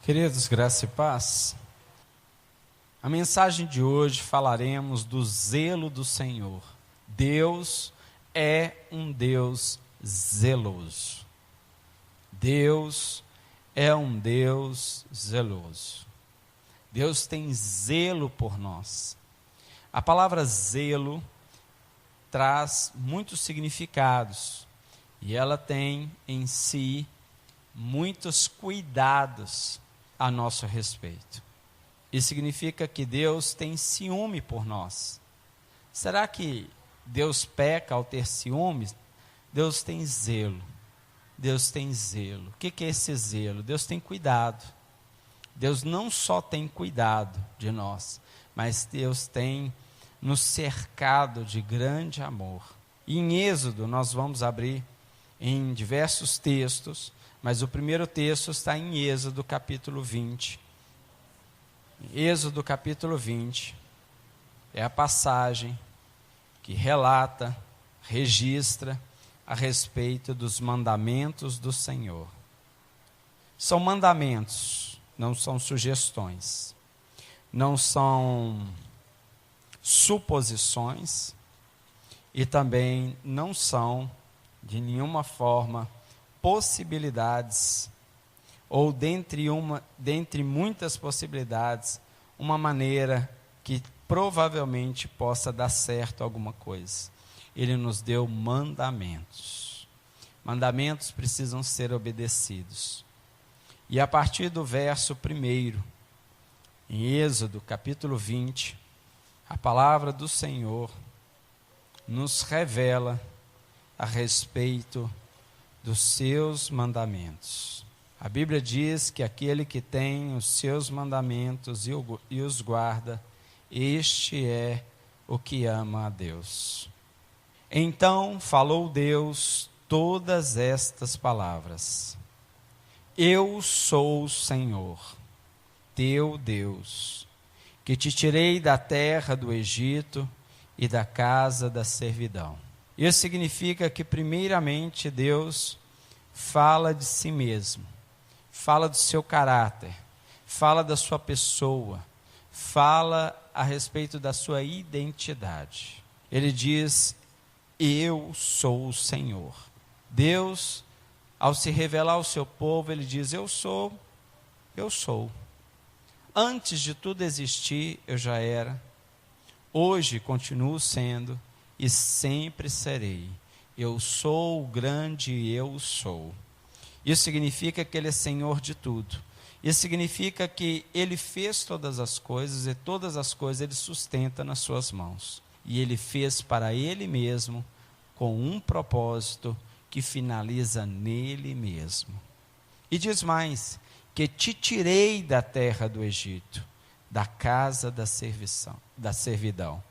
Queridos, graça e paz. A mensagem de hoje falaremos do zelo do Senhor. Deus é um Deus zeloso. Deus é um Deus zeloso. Deus tem zelo por nós. A palavra zelo traz muitos significados e ela tem em si muitos cuidados a nosso respeito. Isso significa que Deus tem ciúme por nós. Será que Deus peca ao ter ciúmes? Deus tem zelo. Deus tem zelo. O que é esse zelo? Deus tem cuidado. Deus não só tem cuidado de nós, mas Deus tem nos cercado de grande amor. E em Êxodo, nós vamos abrir em diversos textos, mas o primeiro texto está em Êxodo capítulo 20. Êxodo capítulo 20 é a passagem que relata, registra a respeito dos mandamentos do Senhor. São mandamentos, não são sugestões, não são suposições e também não são, de nenhuma forma, possibilidades, ou dentre muitas possibilidades, uma maneira que provavelmente possa dar certo alguma coisa. Ele nos deu mandamentos. Mandamentos precisam ser obedecidos. E a partir do verso 1, em Êxodo capítulo 20, a palavra do Senhor nos revela a respeito dos seus mandamentos. A Bíblia diz que aquele que tem os seus mandamentos e os guarda, este é o que ama a Deus. Então falou Deus todas estas palavras: Eu sou o Senhor, teu Deus, que te tirei da terra do Egito e da casa da servidão. Isso significa que, primeiramente, Deus fala de si mesmo, fala do seu caráter, fala da sua pessoa, fala a respeito da sua identidade. Ele diz: Eu sou o Senhor. Deus, ao se revelar ao seu povo, ele diz: Eu sou. Antes de tudo existir, eu já era. Hoje continuo sendo e sempre serei. Eu sou o grande eu sou. Isso significa que ele é Senhor de tudo. Isso significa que ele fez todas as coisas e todas as coisas ele sustenta nas suas mãos. E ele fez para ele mesmo com um propósito que finaliza nele mesmo. E diz mais: que te tirei da terra do Egito, da casa da servidão.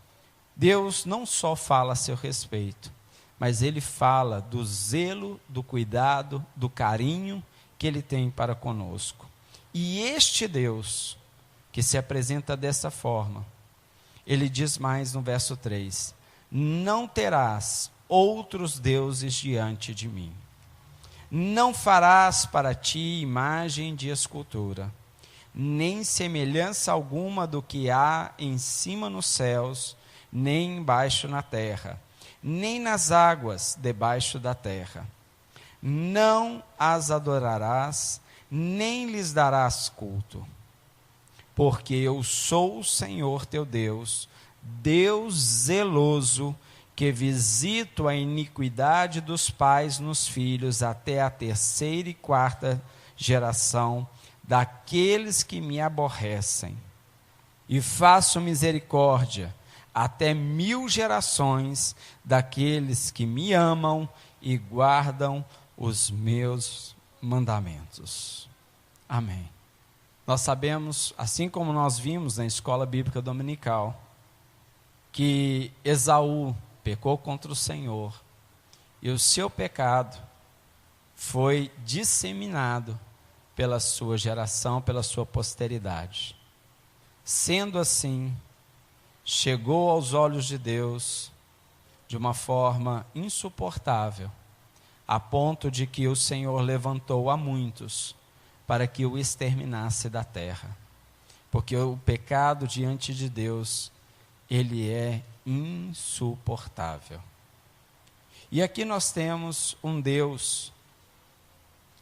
Deus não só fala a seu respeito, mas ele fala do zelo, do cuidado, do carinho que ele tem para conosco. E este Deus, que se apresenta dessa forma, ele diz mais no verso 3: Não terás outros deuses diante de mim. Não farás para ti imagem de escultura, nem semelhança alguma do que há em cima nos céus, nem embaixo na terra, nem nas águas debaixo da terra. Não as adorarás, nem lhes darás culto, porque eu sou o Senhor teu Deus, Deus zeloso, que visito a iniquidade dos pais nos filhos até a 3ª e 4ª geração daqueles que me aborrecem, e faço misericórdia até 1000 gerações daqueles que me amam e guardam os meus mandamentos. Amém. Nós sabemos, assim como nós vimos na escola bíblica dominical, que Esaú pecou contra o Senhor e o seu pecado foi disseminado pela sua geração, pela sua posteridade. Sendo assim, chegou aos olhos de Deus de uma forma insuportável, a ponto de que o Senhor levantou a muitos para que o exterminasse da terra. Porque o pecado diante de Deus, ele é insuportável. E aqui nós temos um Deus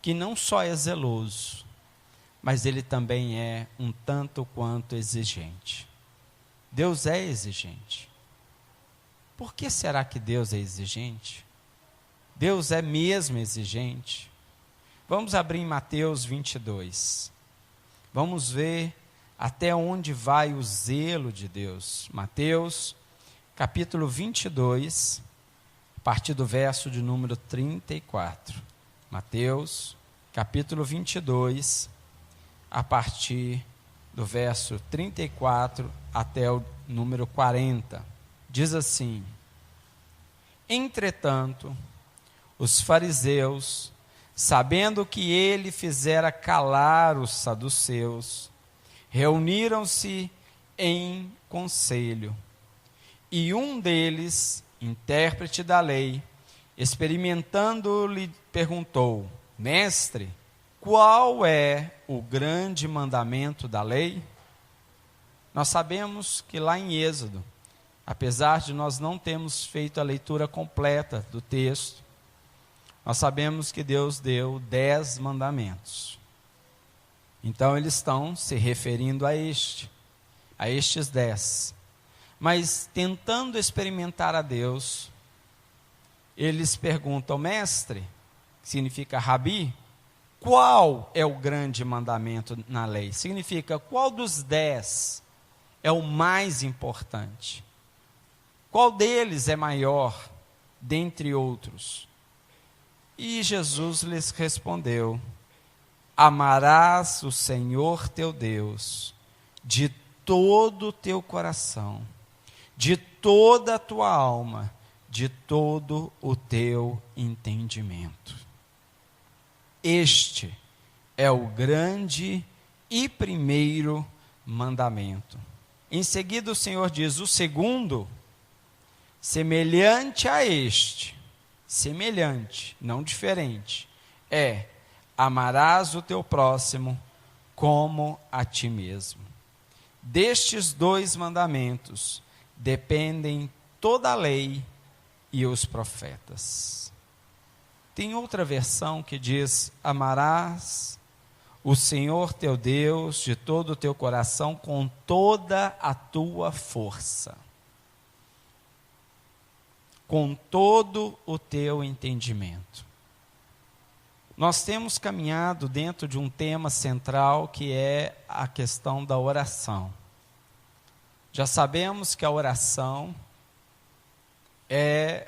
que não só é zeloso, mas ele também é um tanto quanto exigente. Deus é exigente. Por que será que Deus é exigente? Deus é mesmo exigente. Vamos abrir em Mateus 22. Vamos ver até onde vai o zelo de Deus. Mateus, capítulo 22, a partir do verso de número 34. Mateus, capítulo 22, a partir do verso 34 até o número 40. Diz assim: Entretanto, os fariseus, sabendo que ele fizera calar os saduceus, reuniram-se em conselho. E um deles, intérprete da lei, experimentando, lhe perguntou: Mestre, qual é o grande mandamento da lei? Nós sabemos que lá em Êxodo, apesar de nós não termos feito a leitura completa do texto, nós sabemos que Deus deu 10 mandamentos. Então eles estão se referindo a estes 10. Mas tentando experimentar a Deus, eles perguntam: Mestre, que significa Rabi, qual é o grande mandamento na lei? Significa, qual dos 10 é o mais importante? Qual deles é maior, dentre outros? E Jesus lhes respondeu: Amarás o Senhor teu Deus de todo o teu coração, de toda a tua alma, de todo o teu entendimento. Este é o grande e primeiro mandamento. Em seguida o Senhor diz: o segundo, semelhante a este, semelhante, não diferente, é: amarás o teu próximo como a ti mesmo. Destes 2 mandamentos dependem toda a lei e os profetas. Tem outra versão que diz: amarás o Senhor teu Deus de todo o teu coração, com toda a tua força, com todo o teu entendimento. Nós temos caminhado dentro de um tema central, que é a questão da oração. Já sabemos que a oração é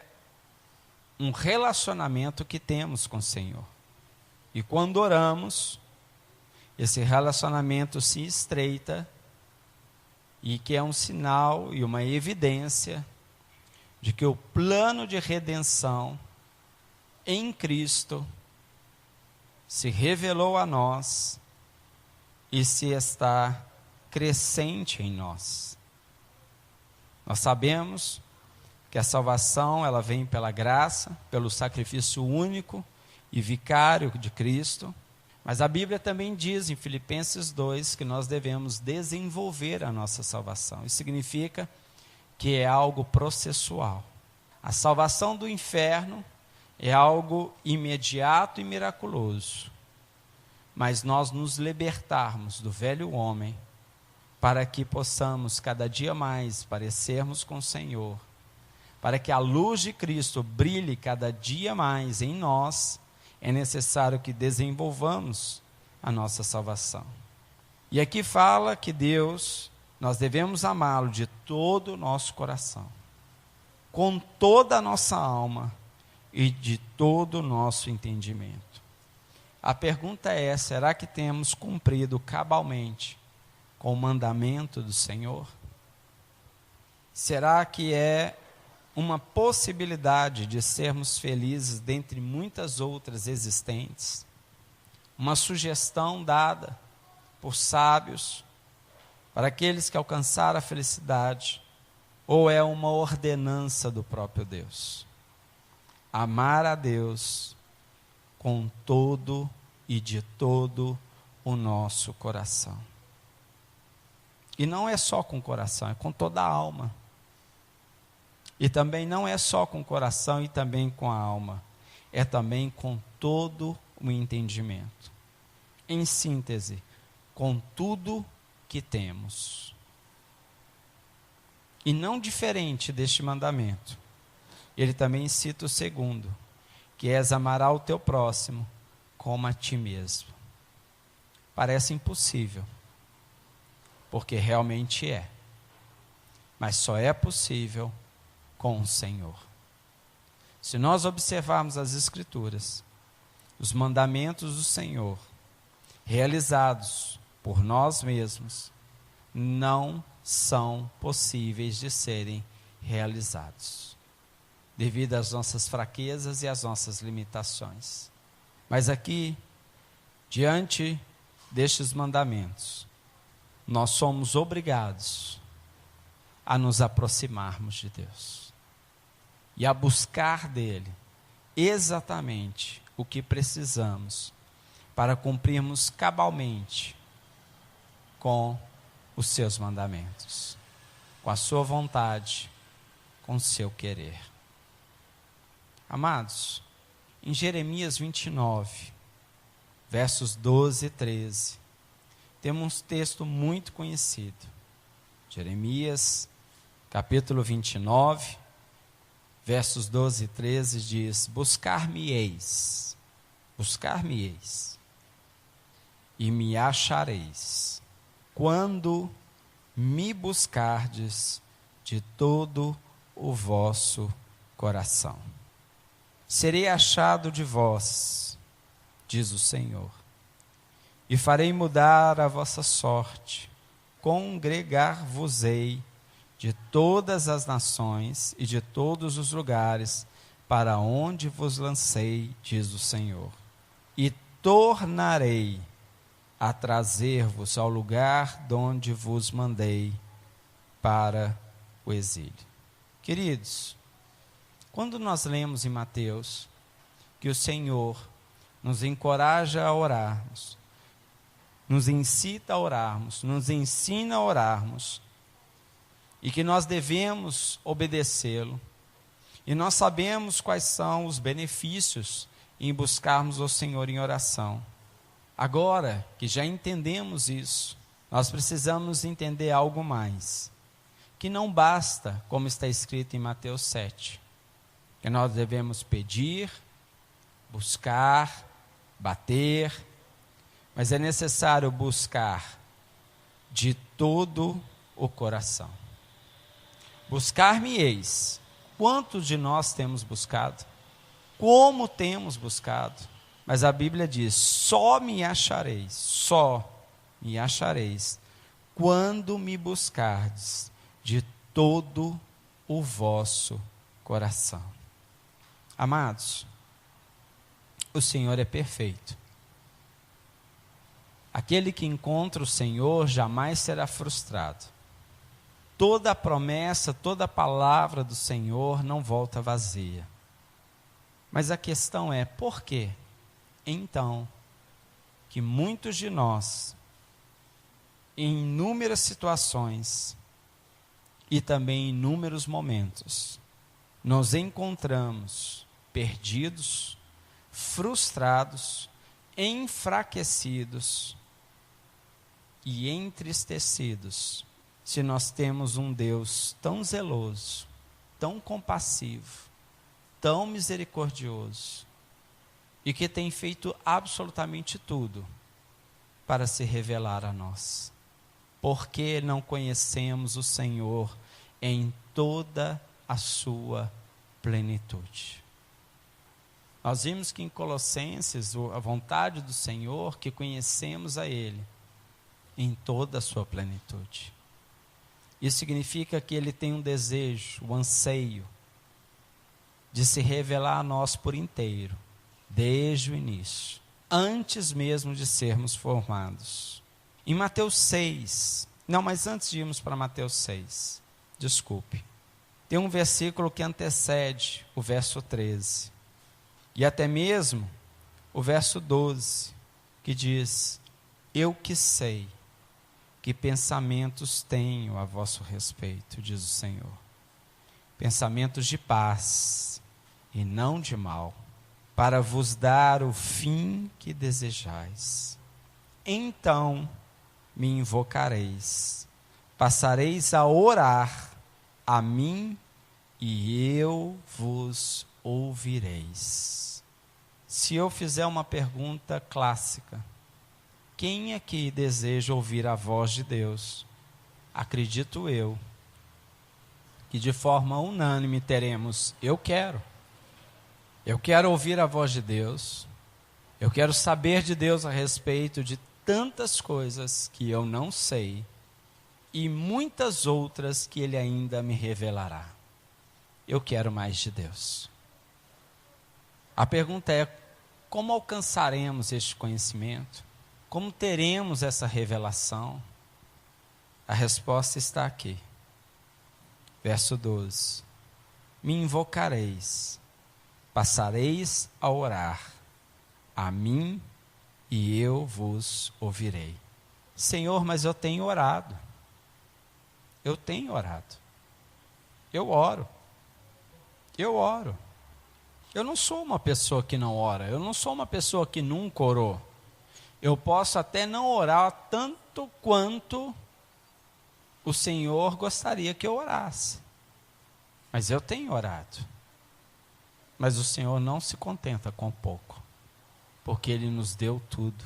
um relacionamento que temos com o Senhor. E quando oramos, esse relacionamento se estreita, e que é um sinal e uma evidência de que o plano de redenção em Cristo se revelou a nós e se está crescente em nós. Nós sabemos que a salvação, ela vem pela graça, pelo sacrifício único e vicário de Cristo, mas a Bíblia também diz em Filipenses 2 que nós devemos desenvolver a nossa salvação. Isso significa que é algo processual. A salvação do inferno é algo imediato e miraculoso, mas nós nos libertarmos do velho homem, para que possamos cada dia mais parecermos com o Senhor, para que a luz de Cristo brilhe cada dia mais em nós, é necessário que desenvolvamos a nossa salvação. E aqui fala que Deus, nós devemos amá-lo de todo o nosso coração, com toda a nossa alma e de todo o nosso entendimento. A pergunta é: será que temos cumprido cabalmente com o mandamento do Senhor? Será que é uma possibilidade de sermos felizes dentre muitas outras existentes? Uma sugestão dada por sábios para aqueles que alcançaram a felicidade, ou é uma ordenança do próprio Deus? Amar a Deus com todo e de todo o nosso coração. E não é só com o coração, é com toda a alma. E também não é só com o coração e também com a alma, é também com todo o entendimento. Em síntese, com tudo que temos. E não diferente deste mandamento, ele também cita o segundo, que és amar o teu próximo como a ti mesmo. Parece impossível, porque realmente é. Mas só é possível com o Senhor. Se nós observarmos as Escrituras, os mandamentos do Senhor, realizados por nós mesmos, não são possíveis de serem realizados, devido às nossas fraquezas e às nossas limitações. Mas aqui, diante destes mandamentos, nós somos obrigados a nos aproximarmos de Deus e a buscar dele exatamente o que precisamos para cumprirmos cabalmente com os seus mandamentos, com a sua vontade, com o seu querer. Amados, em Jeremias 29, versos 12 e 13, temos um texto muito conhecido. Jeremias, capítulo 29, versos 12 e 13, diz: buscar-me-eis, e me achareis, quando me buscardes de todo o vosso coração. Serei achado de vós, diz o Senhor, e farei mudar a vossa sorte, congregar-vos-ei de todas as nações e de todos os lugares para onde vos lancei, diz o Senhor, e tornarei a trazer-vos ao lugar de onde vos mandei para o exílio. Queridos, quando nós lemos em Mateus que o Senhor nos encoraja a orarmos, nos incita a orarmos, nos ensina a orarmos, e que nós devemos obedecê-lo, e nós sabemos quais são os benefícios em buscarmos o Senhor em oração. Agora que já entendemos isso, nós precisamos entender algo mais, que não basta, como está escrito em Mateus 7, que nós devemos pedir, buscar, bater, mas é necessário buscar de todo o coração. Buscar-me-eis. Quantos de nós temos buscado? Como temos buscado? Mas a Bíblia diz: só me achareis, quando me buscardes de todo o vosso coração. Amados, o Senhor é perfeito. Aquele que encontra o Senhor jamais será frustrado. Toda promessa, toda palavra do Senhor não volta vazia. Mas a questão é, por quê? Então, que muitos de nós, em inúmeras situações e também em inúmeros momentos, nos encontramos perdidos, frustrados, enfraquecidos e entristecidos, se nós temos um Deus tão zeloso, tão compassivo, tão misericordioso, e que tem feito absolutamente tudo para se revelar a nós. Porque não conhecemos o Senhor em toda a sua plenitude. Nós vimos que em Colossenses, a vontade do Senhor, que conhecemos a Ele em toda a sua plenitude. Isso significa que Ele tem um desejo, um anseio de se revelar a nós por inteiro, desde o início, antes mesmo de sermos formados. Em Mateus 6, mas antes de irmos para Mateus 6, desculpe, tem um versículo que antecede o verso 13, e até mesmo o verso 12, que diz: Eu que sei que pensamentos tenho a vosso respeito, diz o Senhor. Pensamentos de paz e não de mal, para vos dar o fim que desejais. Então me invocareis, passareis a orar a mim e eu vos ouvireis. Se eu fizer uma pergunta clássica, quem aqui deseja ouvir a voz de Deus? Acredito eu que de forma unânime teremos: eu quero ouvir a voz de Deus, eu quero saber de Deus a respeito de tantas coisas que eu não sei e muitas outras que Ele ainda me revelará. Eu quero mais de Deus. A pergunta é: como alcançaremos este conhecimento? Como teremos essa revelação? A resposta está aqui. Verso 12. Me invocareis, passareis a orar a mim e eu vos ouvirei. Senhor, mas eu tenho orado. Eu tenho orado. Eu oro. Eu não sou uma pessoa que não ora. Eu não sou uma pessoa que nunca orou. Eu posso até não orar tanto quanto o Senhor gostaria que eu orasse. Mas eu tenho orado. Mas o Senhor não se contenta com pouco, porque Ele nos deu tudo.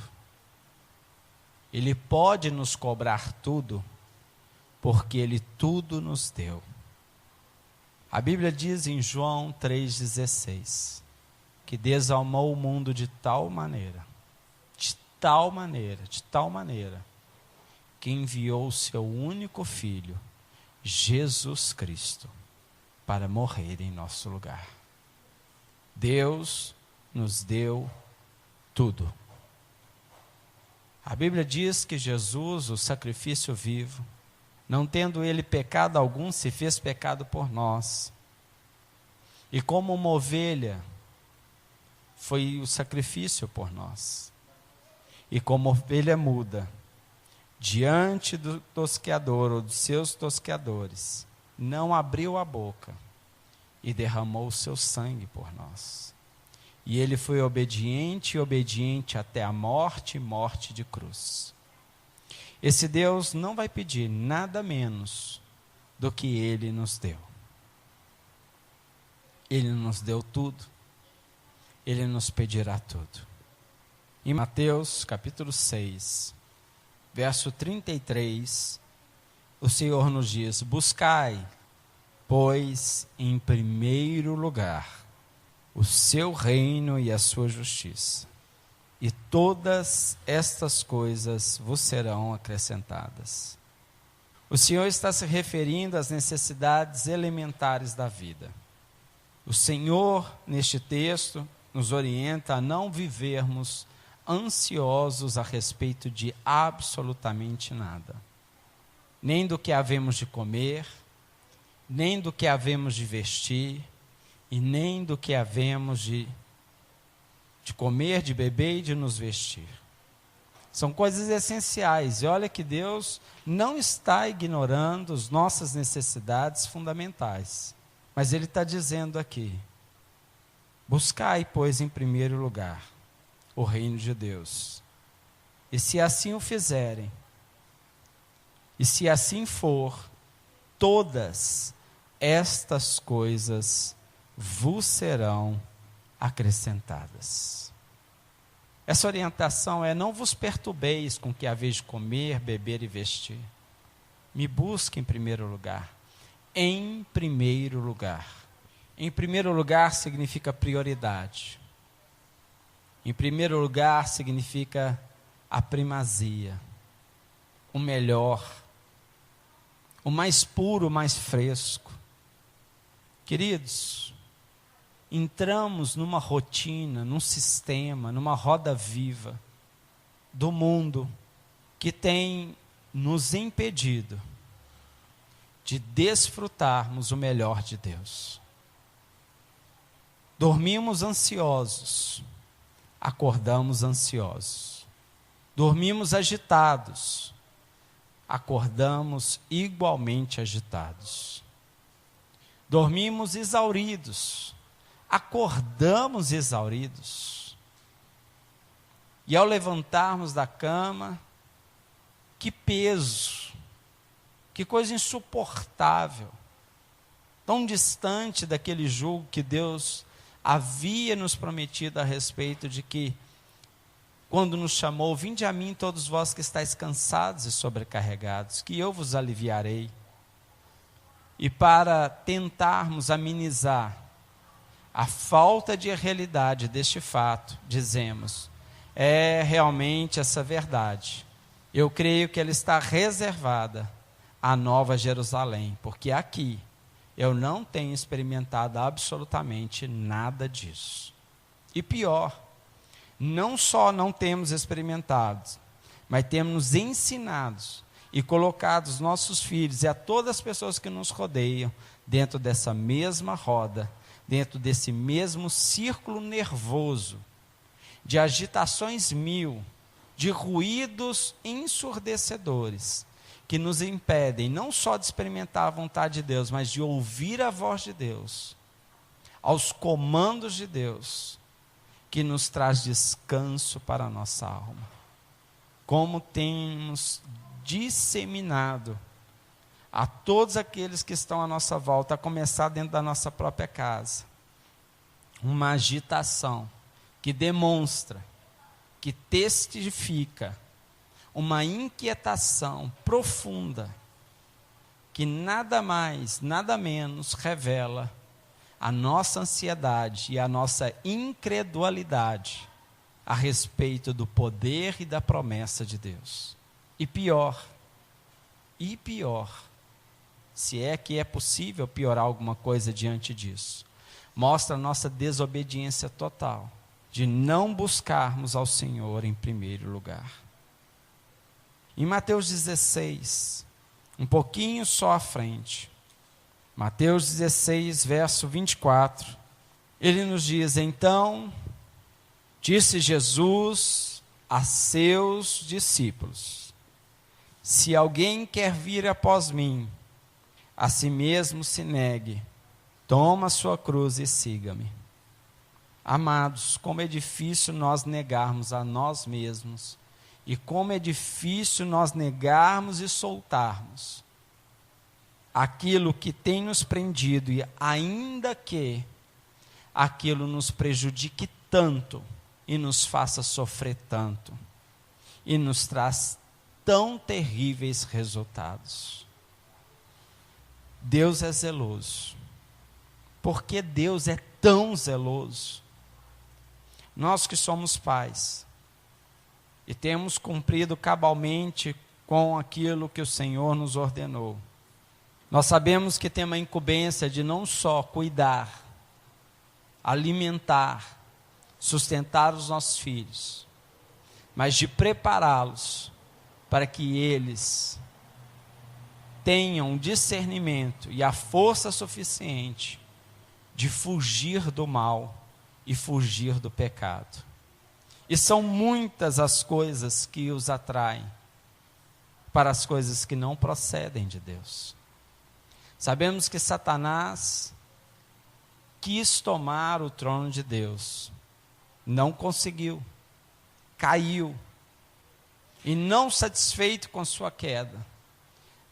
Ele pode nos cobrar tudo, porque Ele tudo nos deu. A Bíblia diz em João 3,16, que Deus amou o mundo de tal maneira, que enviou o seu único Filho, Jesus Cristo, para morrer em nosso lugar. Deus nos deu tudo. A Bíblia diz que Jesus, o sacrifício vivo, não tendo Ele pecado algum, se fez pecado por nós. E como uma ovelha, foi o sacrifício por nós. E como ovelha muda, diante do tosqueador ou dos seus tosqueadores, não abriu a boca e derramou o seu sangue por nós. E Ele foi obediente até a morte e morte de cruz. Esse Deus não vai pedir nada menos do que Ele nos deu. Ele nos deu tudo. Ele nos pedirá tudo. Em Mateus capítulo 6, verso 33, o Senhor nos diz: buscai, pois, em primeiro lugar, o seu reino e a sua justiça, e todas estas coisas vos serão acrescentadas. O Senhor está se referindo às necessidades elementares da vida. O Senhor, neste texto, nos orienta a não vivermos ansiosos a respeito de absolutamente nada. Nem do que havemos de comer, nem do que havemos de vestir, e nem do que havemos de comer, de beber e de nos vestir. São coisas essenciais. E olha que Deus não está ignorando as nossas necessidades fundamentais. Mas Ele está dizendo aqui: buscai, pois, em primeiro lugar o reino de Deus. E se assim o fizerem, e se assim for, todas estas coisas vos serão acrescentadas. Essa orientação é: não vos perturbeis com o que haveis de comer, beber e vestir. Me busque em primeiro lugar. Em primeiro lugar. Em primeiro lugar significa prioridade. Em primeiro lugar significa a primazia, o melhor, o mais puro, o mais fresco. Queridos, entramos numa rotina, num sistema, numa roda viva do mundo que tem nos impedido de desfrutarmos o melhor de Deus. Dormimos ansiosos, acordamos ansiosos. Dormimos agitados, acordamos igualmente agitados. Dormimos exauridos, acordamos exauridos. E ao levantarmos da cama, que peso, que coisa insuportável, tão distante daquele jugo que Deus havia nos prometido a respeito de que, quando nos chamou, vinde a mim todos vós que estáis cansados e sobrecarregados, que eu vos aliviarei. E para tentarmos amenizar a falta de realidade deste fato, dizemos, é realmente essa verdade. Eu creio que ela está reservada à Nova Jerusalém, porque aqui eu não tenho experimentado absolutamente nada disso. E pior, não só não temos experimentado, mas temos nos ensinados e colocado os nossos filhos e a todas as pessoas que nos rodeiam dentro dessa mesma roda, dentro desse mesmo círculo nervoso, de agitações mil, de ruídos ensurdecedores, que nos impedem não só de experimentar a vontade de Deus, mas de ouvir a voz de Deus, aos comandos de Deus, que nos traz descanso para a nossa alma. Como temos disseminado a todos aqueles que estão à nossa volta, a começar dentro da nossa própria casa, uma agitação que demonstra, que testifica, uma inquietação profunda, que nada mais, nada menos revela a nossa ansiedade e a nossa incredulidade a respeito do poder e da promessa de Deus. E pior, se é que é possível piorar alguma coisa diante disso, mostra a nossa desobediência total, de não buscarmos ao Senhor em primeiro lugar. Em Mateus 16, um pouquinho só à frente, Mateus 16, verso 24, ele nos diz, então, disse Jesus a seus discípulos, se alguém quer vir após mim, a si mesmo se negue, toma a sua cruz e siga-me. Amados, como é difícil nós negarmos a nós mesmos, e como é difícil nós negarmos e soltarmos aquilo que tem nos prendido, e ainda que aquilo nos prejudique tanto, e nos faça sofrer tanto, e nos traz tão terríveis resultados. Deus é zeloso. Por que Deus é tão zeloso? Nós que somos pais, e temos cumprido cabalmente com aquilo que o Senhor nos ordenou, nós sabemos que temos a incumbência de não só cuidar, alimentar, sustentar os nossos filhos, mas de prepará-los para que eles tenham discernimento e a força suficiente de fugir do mal e fugir do pecado. E são muitas as coisas que os atraem para as coisas que não procedem de Deus. Sabemos que Satanás quis tomar o trono de Deus, não conseguiu, caiu, e não satisfeito com sua queda,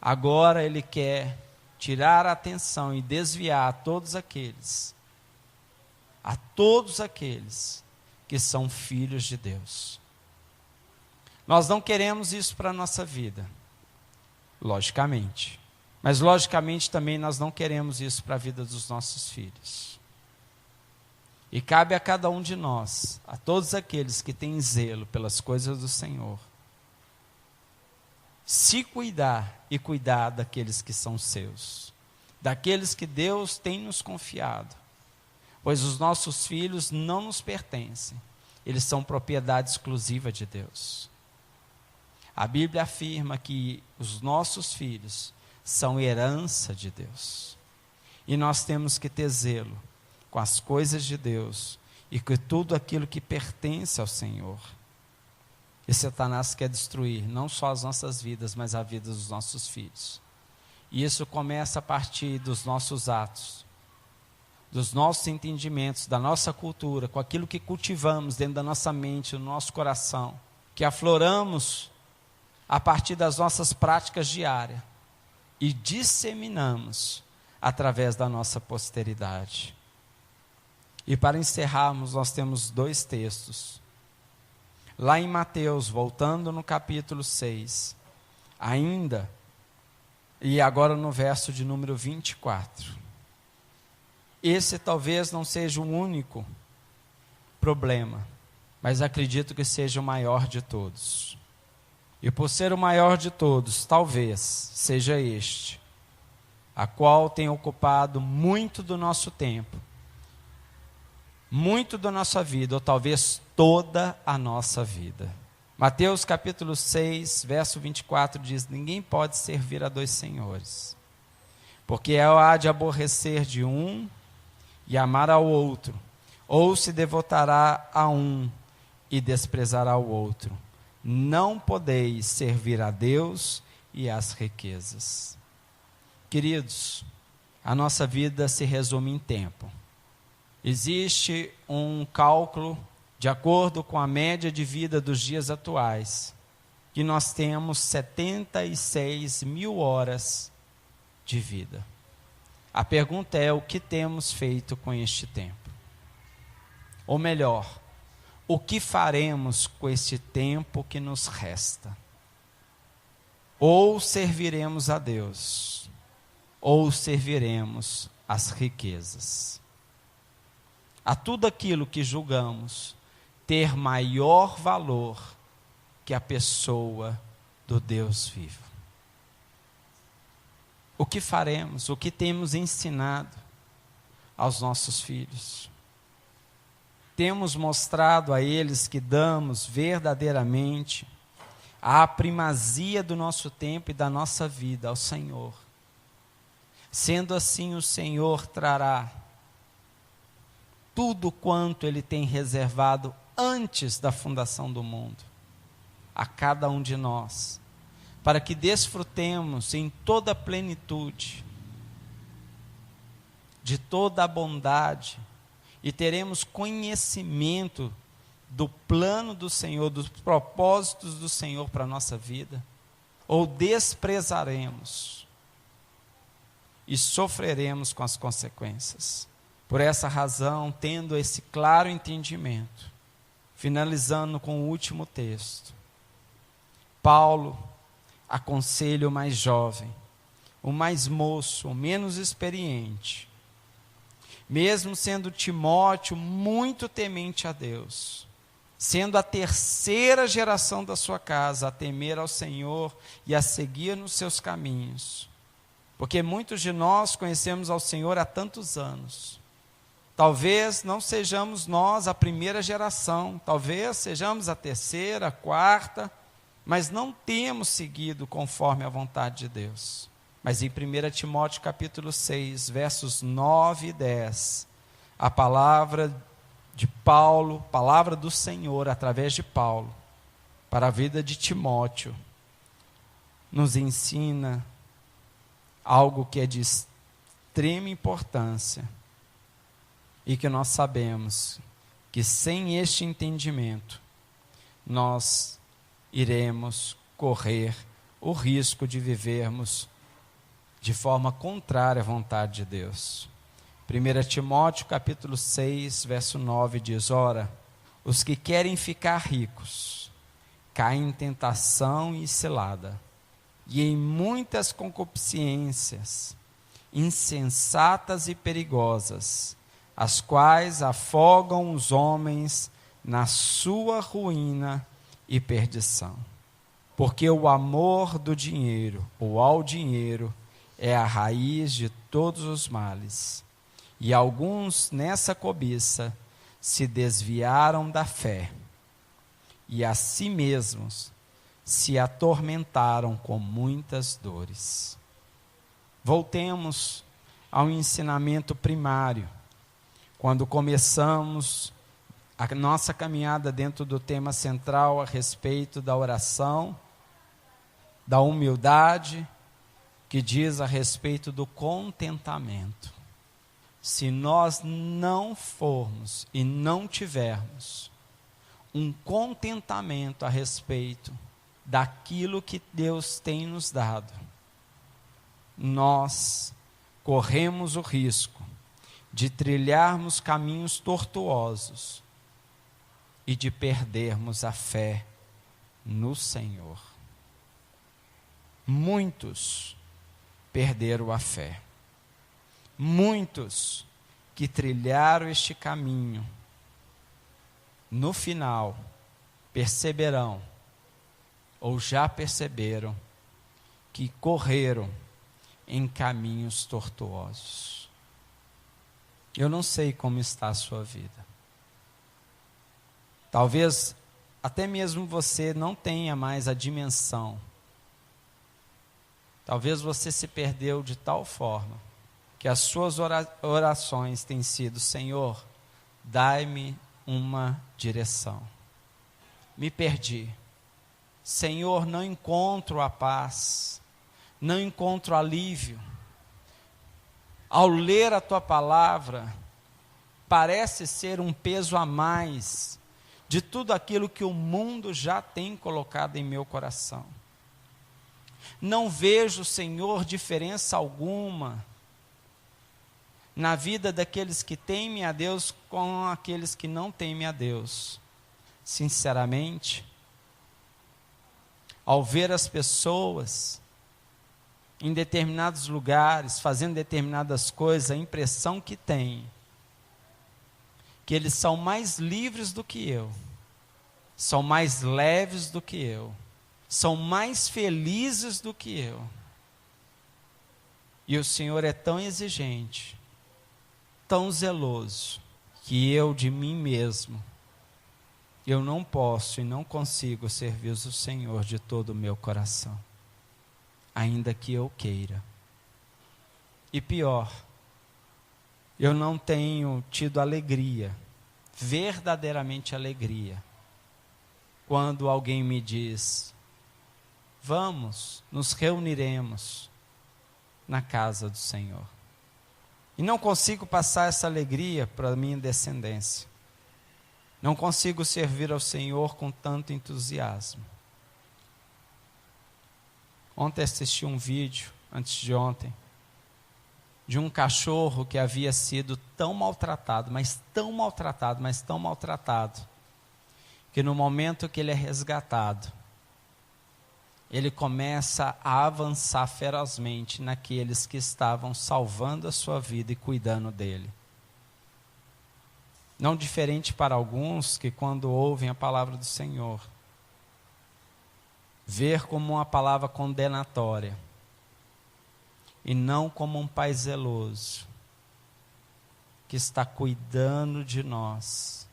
agora ele quer tirar a atenção e desviar a todos aqueles que são filhos de Deus. Nós não queremos isso para a nossa vida, logicamente, mas logicamente também nós não queremos isso para a vida dos nossos filhos. E cabe a cada um de nós, a todos aqueles que têm zelo pelas coisas do Senhor, se cuidar e cuidar daqueles que são seus, daqueles que Deus tem nos confiado, pois os nossos filhos não nos pertencem, eles são propriedade exclusiva de Deus. A Bíblia afirma que os nossos filhos são herança de Deus, e nós temos que ter zelo com as coisas de Deus e com tudo aquilo que pertence ao Senhor. E Satanás quer destruir não só as nossas vidas, mas a vida dos nossos filhos. E isso começa a partir dos nossos atos, dos nossos entendimentos, da nossa cultura, com aquilo que cultivamos dentro da nossa mente, no nosso coração, que afloramos a partir das nossas práticas diárias e disseminamos através da nossa posteridade. E para encerrarmos, nós temos 2 textos. Lá em Mateus, voltando no capítulo 6, ainda, e agora no verso de número 24. Esse talvez não seja o único problema, mas acredito que seja o maior de todos. E por ser o maior de todos, talvez seja este, a qual tem ocupado muito do nosso tempo, muito da nossa vida, ou talvez toda a nossa vida. Mateus capítulo 6, verso 24 diz: ninguém pode servir a 2 senhores, porque há de aborrecer de um e amar ao outro, ou se devotará a um e desprezará o outro. Não podeis servir a Deus e às riquezas. Queridos, a nossa vida se resume em tempo. Existe um cálculo, de acordo com a média de vida dos dias atuais, que nós temos 76 mil horas de vida. A pergunta é: o que temos feito com este tempo? Ou melhor, o que faremos com este tempo que nos resta? Ou serviremos a Deus, ou serviremos às riquezas. A tudo aquilo que julgamos ter maior valor que a pessoa do Deus vivo. O que faremos? O que temos ensinado aos nossos filhos? Temos mostrado a eles que damos verdadeiramente a primazia do nosso tempo e da nossa vida ao Senhor. Sendo assim, o Senhor trará tudo quanto Ele tem reservado antes da fundação do mundo a cada um de nós, para que desfrutemos em toda a plenitude de toda a bondade e teremos conhecimento do plano do Senhor, dos propósitos do Senhor para a nossa vida, ou desprezaremos e sofreremos com as consequências. Por essa razão, tendo esse claro entendimento, finalizando com o último texto, Paulo aconselha o mais jovem, o mais moço, o menos experiente, mesmo sendo Timóteo muito temente a Deus, sendo a 3ª geração da sua casa, a temer ao Senhor e a seguir nos seus caminhos, porque muitos de nós conhecemos ao Senhor há tantos anos. Talvez não sejamos nós a 1ª geração, talvez sejamos a 3ª, a 4ª, mas não temos seguido conforme a vontade de Deus. Mas em 1 Timóteo capítulo 6, versos 9 e 10, a palavra de Paulo, palavra do Senhor através de Paulo, para a vida de Timóteo, nos ensina algo que é de extrema importância, e que nós sabemos que sem este entendimento, nós iremos correr o risco de vivermos de forma contrária à vontade de Deus. 1 Timóteo capítulo 6, verso 9 diz: ora, os que querem ficar ricos, caem em tentação e cilada, e em muitas concupiscências, insensatas e perigosas, as quais afogam os homens na sua ruína e perdição. Porque o amor do dinheiro, ou ao dinheiro, é a raiz de todos os males. E alguns nessa cobiça se desviaram da fé, e a si mesmos se atormentaram com muitas dores. Voltemos ao ensinamento primário, quando começamos a nossa caminhada dentro do tema central a respeito da oração, da humildade, que diz a respeito do contentamento. Se nós não formos e não tivermos um contentamento a respeito daquilo que Deus tem nos dado, nós corremos o risco de trilharmos caminhos tortuosos e de perdermos a fé no Senhor. Muitos perderam a fé. Muitos que trilharam este caminho, no final, perceberão, ou já perceberam, que correram em caminhos tortuosos. Eu não sei como está a sua vida. Talvez até mesmo você não tenha mais a dimensão. Talvez você se perdeu de tal forma que as suas orações têm sido: Senhor, dai-me uma direção. Me perdi. Senhor, não encontro a paz, não encontro alívio. Ao ler a tua palavra, parece ser um peso a mais de tudo aquilo que o mundo já tem colocado em meu coração. Não vejo, Senhor, diferença alguma na vida daqueles que temem a Deus com aqueles que não temem a Deus. Sinceramente, ao ver as pessoas em determinados lugares, fazendo determinadas coisas, a impressão que tem, que eles são mais livres do que eu, são mais leves do que eu, são mais felizes do que eu. E o Senhor é tão exigente, tão zeloso, que eu de mim mesmo, eu não posso e não consigo servir o Senhor de todo o meu coração, ainda que eu queira. E pior, eu não tenho tido alegria, verdadeiramente alegria, quando alguém me diz: vamos, nos reuniremos na casa do Senhor. E não consigo passar essa alegria para a minha descendência. Não consigo servir ao Senhor com tanto entusiasmo. Ontem assisti um vídeo, antes de ontem, de um cachorro que havia sido tão maltratado, mas tão maltratado, mas tão maltratado, que no momento que ele é resgatado, ele começa a avançar ferozmente naqueles que estavam salvando a sua vida e cuidando dele. Não diferente para alguns que, quando ouvem a palavra do Senhor, ver como uma palavra condenatória e não como um Pai zeloso que está cuidando de nós,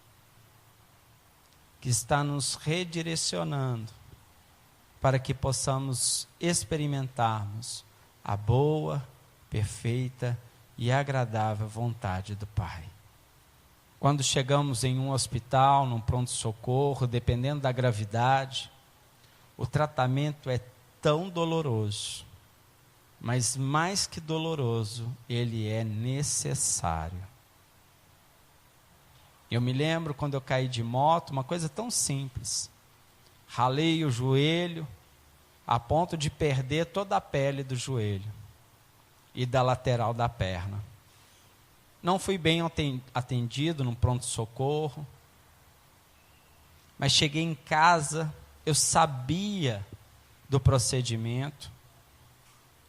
que está nos redirecionando para que possamos experimentarmos a boa, perfeita e agradável vontade do Pai. Quando chegamos em um hospital, num pronto-socorro, dependendo da gravidade, o tratamento é tão doloroso, mas mais que doloroso, ele é necessário. Eu me lembro quando eu caí de moto, uma coisa tão simples. Ralei o joelho a ponto de perder toda a pele do joelho e da lateral da perna. Não fui bem atendido num pronto-socorro, mas cheguei em casa, eu sabia do procedimento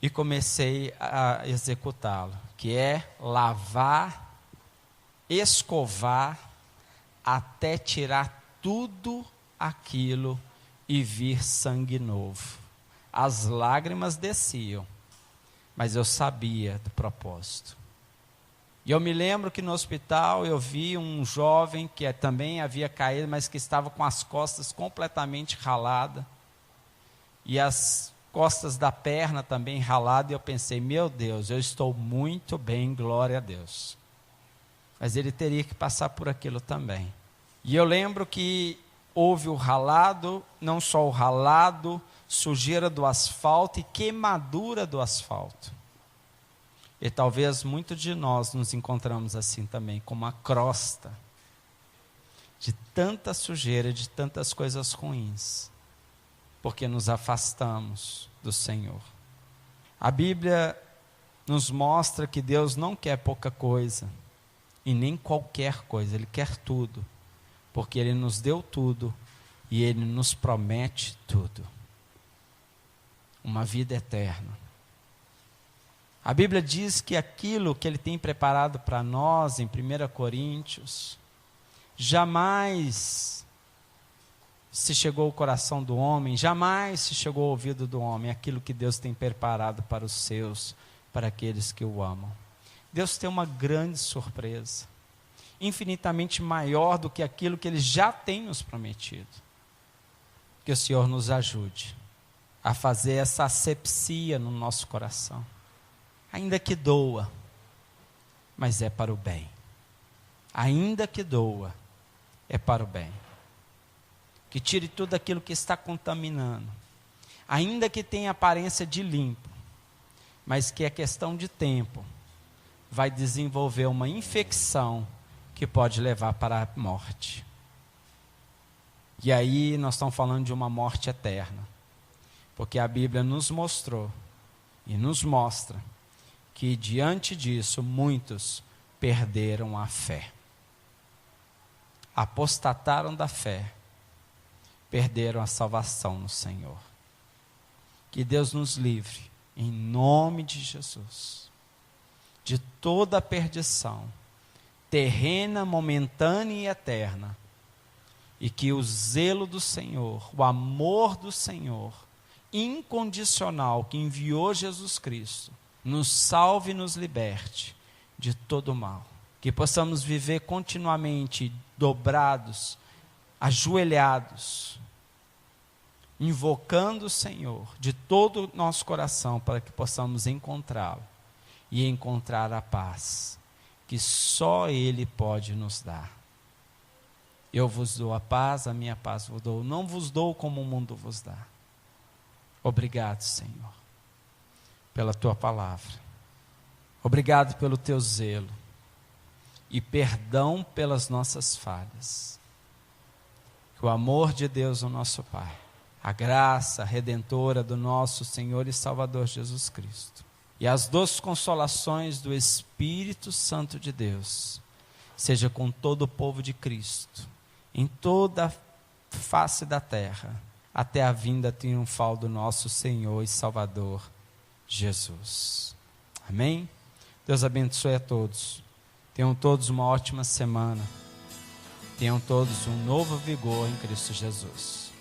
e comecei a executá-lo, que é lavar, escovar, até tirar tudo aquilo e vir sangue novo. As lágrimas desciam, mas eu sabia do propósito. E eu me lembro que no hospital eu vi um jovem que também havia caído, mas que estava com as costas completamente raladas, e as costas da perna também raladas, e eu pensei: meu Deus, eu estou muito bem, glória a Deus. Mas ele teria que passar por aquilo também. E eu lembro que houve o ralado, não só o ralado, sujeira do asfalto e queimadura do asfalto. E talvez muitos de nós nos encontramos assim também, com uma crosta de tanta sujeira, de tantas coisas ruins, porque nos afastamos do Senhor. A Bíblia nos mostra que Deus não quer pouca coisa, e nem qualquer coisa, Ele quer tudo, porque Ele nos deu tudo, e Ele nos promete tudo. Uma vida eterna. A Bíblia diz que aquilo que Ele tem preparado para nós, em 1 Coríntios, jamais se chegou ao coração do homem, jamais se chegou ao ouvido do homem, aquilo que Deus tem preparado para os seus, para aqueles que o amam. Deus tem uma grande surpresa, infinitamente maior do que aquilo que Ele já tem nos prometido. Que o Senhor nos ajude a fazer essa asepsia no nosso coração, ainda que doa, mas é para o bem. Ainda que doa, é para o bem. Que tire tudo aquilo que está contaminando, ainda que tenha aparência de limpo, mas que é questão de tempo, vai desenvolver uma infecção que pode levar para a morte. E aí nós estamos falando de uma morte eterna, porque a Bíblia nos mostrou e nos mostra que diante disso muitos perderam a fé, apostataram da fé, perderam a salvação no Senhor. Que Deus nos livre, em nome de Jesus, de toda a perdição, terrena, momentânea e eterna, e que o zelo do Senhor, o amor do Senhor, incondicional, que enviou Jesus Cristo, nos salve e nos liberte de todo mal. Que possamos viver continuamente dobrados, ajoelhados, invocando o Senhor de todo o nosso coração, para que possamos encontrá-lo e encontrar a paz que só Ele pode nos dar. Eu vos dou a paz, a minha paz vos dou, não vos dou como o mundo vos dá. Obrigado, Senhor, pela Tua palavra. Obrigado pelo Teu zelo e perdão pelas nossas falhas. Que o amor de Deus, o nosso Pai, a graça redentora do nosso Senhor e Salvador Jesus Cristo, e as doces consolações do Espírito Santo de Deus, seja com todo o povo de Cristo, em toda a face da terra, até a vinda triunfal do nosso Senhor e Salvador Jesus. Amém? Deus abençoe a todos. Tenham todos uma ótima semana. Tenham todos um novo vigor em Cristo Jesus.